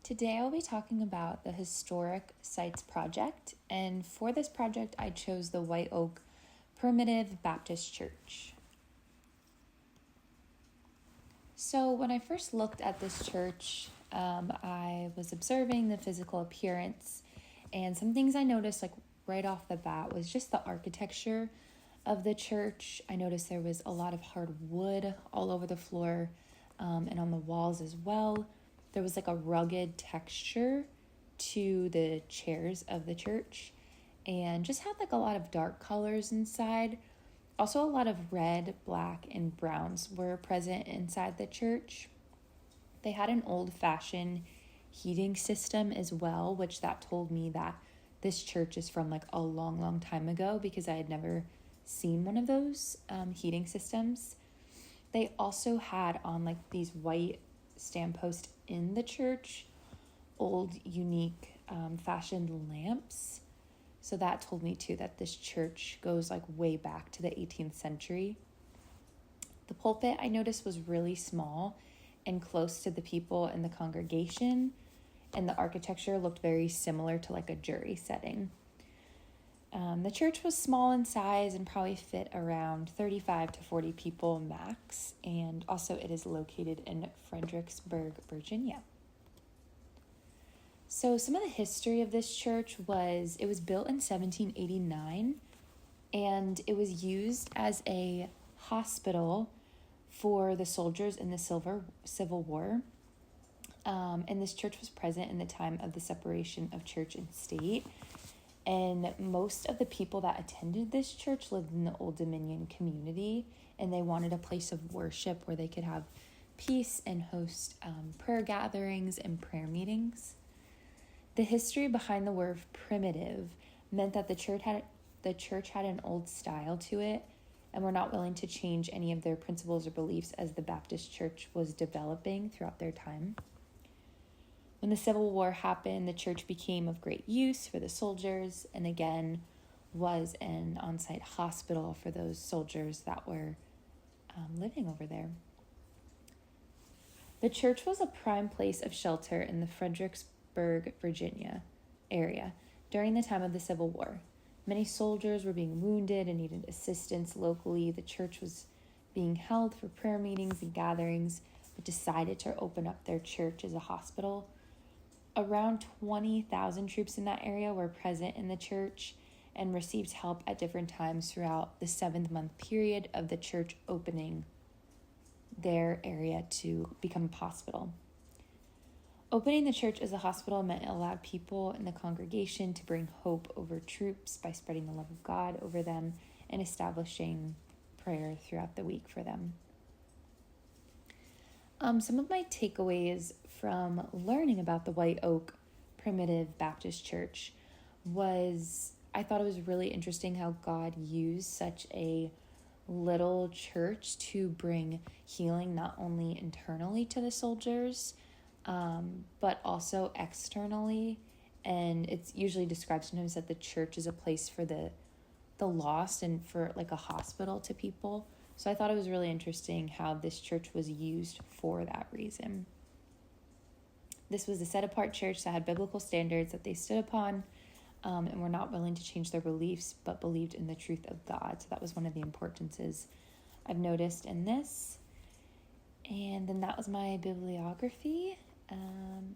Today I'll be talking about the Historic Sites Project, and for this project I chose the White Oak Primitive Baptist Church. So when I first looked at this church, I was observing the physical appearance, and some things I noticed right off the bat was just the architecture of the church. I noticed there was a lot of hard wood all over the floor and on the walls as well. There was a rugged texture to the chairs of the church and just had a lot of dark colors inside. Also, a lot of red, black, and browns were present inside the church. They had an old-fashioned heating system as well, which that told me that this church is from a long, long time ago because I had never seen one of those heating systems. They also had on these white stand posts in the church old, unique, fashioned lamps. So that told me too that this church goes way back to the 18th century. The pulpit I noticed was really small and close to the people in the congregation, and the architecture looked very similar to a jury setting. The church was small in size and probably fit around 35 to 40 people max, and also it is located in Fredericksburg, Virginia. So some of the history of this church was it was built in 1789, and it was used as a hospital for the soldiers in the Civil War. And this church was present in the time of the separation of church and state. And most of the people that attended this church lived in the Old Dominion community, and they wanted a place of worship where they could have peace and host prayer gatherings and prayer meetings. The history behind the word primitive meant that the church had an old style to it and were not willing to change any of their principles or beliefs as the Baptist church was developing throughout their time. When the Civil War happened, the church became of great use for the soldiers and again was an on-site hospital for those soldiers that were living over there. The church was a prime place of shelter in the Fredericksburg, Virginia area during the time of the Civil War. Many soldiers were being wounded and needed assistance locally. The church was being held for prayer meetings and gatherings, but decided to open up their church as a hospital. Around 20,000 troops in that area were present in the church and received help at different times throughout the 7-month period of the church opening their area to become a hospital. Opening the church as a hospital meant it allowed people in the congregation to bring hope over troops by spreading the love of God over them and establishing prayer throughout the week for them. Some of my takeaways from learning about the White Oak Primitive Baptist Church was I thought it was really interesting how God used such a little church to bring healing not only internally to the soldiers, but also externally. And it's usually described sometimes that the church is a place for the lost and for a hospital to people. So I thought it was really interesting how this church was used for that reason. This was a set-apart church that had biblical standards that they stood upon and were not willing to change their beliefs, but believed in the truth of God. So that was one of the importances I've noticed in this. And then that was my bibliography. And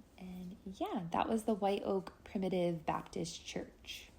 that was the White Oak Primitive Baptist Church.